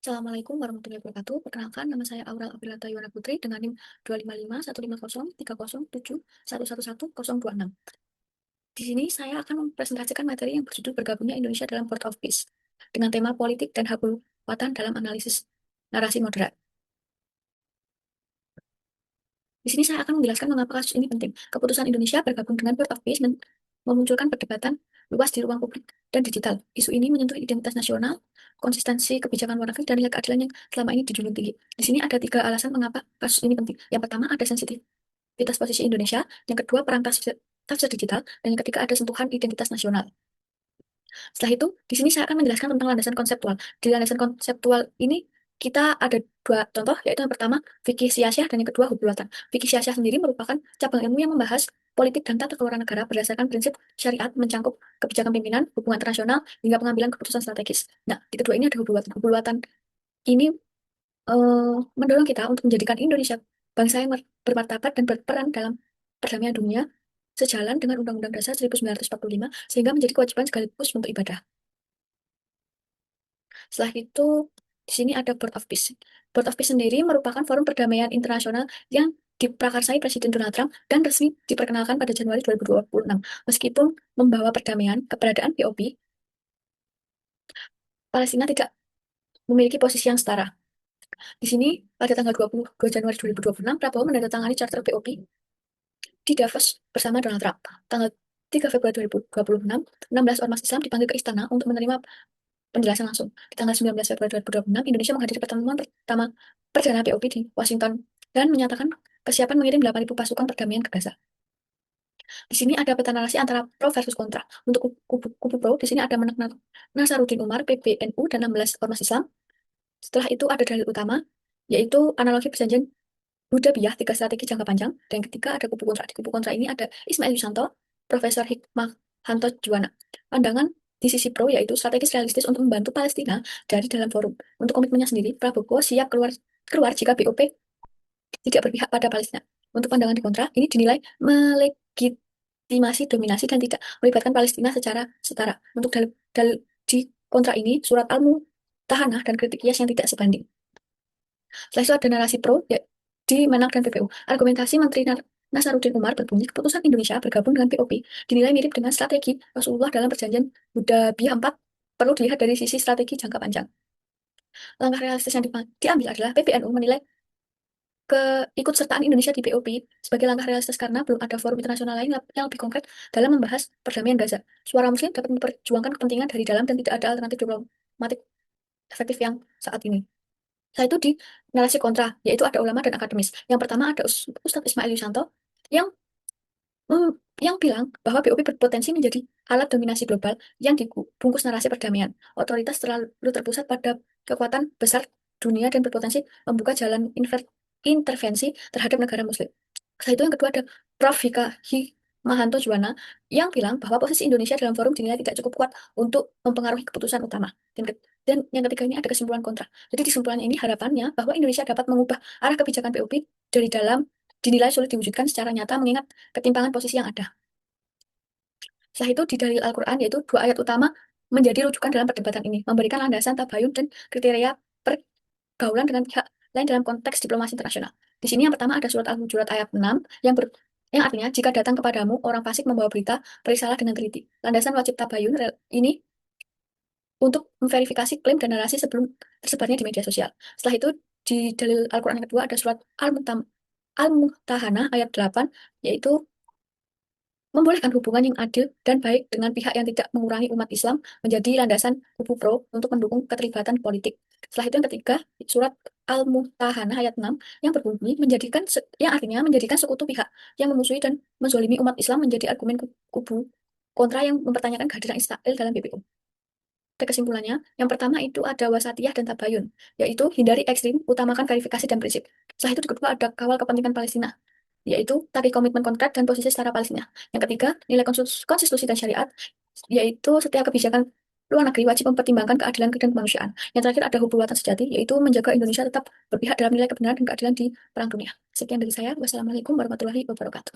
Assalamualaikum warahmatullahi wabarakatuh. Perkenalkan, nama saya Aurel Aprilanta Yuwana Putri dengan NIM 25515030301111026. Di sini saya akan mempresentasikan materi yang berjudul Bergabungnya Indonesia dalam Port of Peace dengan tema politik dan hak kekuatan dalam analisis narasi moderat. Di sini saya akan menjelaskan mengapa kasus ini penting. Keputusan Indonesia bergabung dengan Port of Peace memunculkan perdebatan luas di ruang publik dan digital. Isu ini menyentuh identitas nasional, konsistensi kebijakan luar negeri, dan nilai keadilan yang selama ini dijunjung tinggi. Di sini ada 3 alasan mengapa kasus ini penting. Yang pertama, ada sensitivitas posisi Indonesia. Yang kedua, perang tafsir digital. Dan yang ketiga, ada sentuhan identitas nasional. Setelah itu, di sini saya akan menjelaskan tentang landasan konseptual. Di landasan konseptual ini, kita ada 2 contoh, yaitu yang pertama, fikih siasih, dan yang kedua, hubulatan. Fikih siasih sendiri merupakan cabang ilmu yang membahas politik dan tata kelola negara berdasarkan prinsip syariat mencangkup kebijakan pimpinan, hubungan internasional, hingga pengambilan keputusan strategis. Nah, di kedua ini ada hubulatan. Hubulatan ini mendorong kita untuk menjadikan Indonesia bangsa yang bermartabat dan berperan dalam perdamaian dunia sejalan dengan Undang-Undang Dasar 1945 sehingga menjadi kewajiban sekaligus untuk ibadah. Setelah itu, di sini ada Board of Peace. Board of Peace sendiri merupakan forum perdamaian internasional yang diprakarsai Presiden Donald Trump dan resmi diperkenalkan pada Januari 2026. Meskipun membawa perdamaian, keberadaan BOP, Palestina tidak memiliki posisi yang setara. Di sini, pada tanggal 22 Januari 2026, Prabowo menandatangani Charter BOP di Davos bersama Donald Trump. Tanggal 3 Februari 2026, 16 ormas Islam dipanggil ke istana untuk menerima penjelasan langsung. Di tanggal 19 Februari 2026, Indonesia menghadiri pertemuan pertama Perdana BOP di Washington dan menyatakan kesiapan mengirim 8.000 pasukan perdamaian ke Gaza. Di sini ada peta narasi antara pro versus kontra. Untuk kubu pro, di sini ada Menak Nasaruddin Umar, PBNU, dan 16 ormas Islam. Setelah itu ada dalil utama, yaitu analogi perjanjian Hudaybiyah, 3 strategi jangka panjang. Dan yang ketiga ada kubu kontra. Di kubu kontra ini ada Ismail Yusanto, Profesor Hikmahanto Juwana. Pandangan di sisi pro yaitu strategis realistis untuk membantu Palestina dari dalam forum. Untuk komitmennya sendiri, Prabowo siap keluar jika BOP tidak berpihak pada Palestina. Untuk pandangan di kontra, ini dinilai melegitimasi dominasi dan tidak melibatkan Palestina secara setara. Untuk dalil di kontra ini, surat Al-Mutahanah dan kritik Qiyas yang tidak sebanding. Setelah itu ada narasi pro di Menak dan PPU. Argumentasi Menteri Nasaruddin Umar berbunyi keputusan Indonesia bergabung dengan POP dinilai mirip dengan strategi Rasulullah dalam perjanjian Hudaybiyah 4 perlu dilihat dari sisi strategi jangka panjang. Langkah realistis yang diambil adalah PBNU menilai keikutsertaan Indonesia di POP sebagai langkah realistis karena belum ada forum internasional lain yang lebih konkret dalam membahas perdamaian Gaza. Suara Muslim dapat memperjuangkan kepentingan dari dalam dan tidak ada alternatif diplomatik efektif yang saat ini. Saya itu di narasi kontra, yaitu ada ulama dan akademis. Yang pertama ada Ustadz Ismail Yusanto yang mm, yang bilang bahwa BOP berpotensi menjadi alat dominasi global yang dibungkus narasi perdamaian. Otoritas terlalu terpusat pada kekuatan besar dunia dan berpotensi membuka jalan intervensi terhadap negara Muslim. Setelah itu yang kedua ada Prof. Hikmahanto Juwana yang bilang bahwa posisi Indonesia dalam forum dinilai tidak cukup kuat untuk mempengaruhi keputusan utama. Dan yang ketiga ini ada kesimpulan kontra. Jadi kesimpulannya ini harapannya bahwa Indonesia dapat mengubah arah kebijakan BOP dari dalam dinilai sulit diwujudkan secara nyata mengingat ketimpangan posisi yang ada. Setelah itu di dalil Al-Quran yaitu 2 ayat utama menjadi rujukan dalam perdebatan ini, memberikan landasan tabayun dan kriteria pergaulan dengan pihak lain dalam konteks diplomasi internasional. Di sini yang pertama ada surat Al-Hujurat ayat 6 yang artinya jika datang kepadamu orang fasik membawa berita, periksalah dengan teliti. Landasan wajib tabayun ini untuk memverifikasi klaim dan narasi sebelum tersebarnya di media sosial. Setelah itu di dalil Al-Quran yang kedua ada surat Al-Mutahanah ayat 8 yaitu membolehkan hubungan yang adil dan baik dengan pihak yang tidak mengurangi umat Islam menjadi landasan kubu pro untuk mendukung keterlibatan politik. Setelah itu yang ketiga, surat Al-Mutahanah ayat 6 yang berbunyi yang artinya menjadikan sekutu pihak yang memusuhi dan menzolimi umat Islam menjadi argumen kubu kontra yang mempertanyakan kehadiran Israel dalam PBO. Pada kesimpulannya, yang pertama itu ada wasatiyah dan tabayun, yaitu hindari ekstrim, utamakan verifikasi dan prinsip. Setelah itu kedua ada kawal kepentingan Palestina, yaitu tadi komitmen konkret dan posisi setara Palestina. Yang ketiga, nilai konstitusi dan syariat, yaitu setiap kebijakan luar negeri wajib mempertimbangkan keadilan dan kemanusiaan. Yang terakhir ada hubungan sejati, yaitu menjaga Indonesia tetap berpihak dalam nilai kebenaran dan keadilan di perang dunia. Sekian dari saya. Wassalamualaikum warahmatullahi wabarakatuh.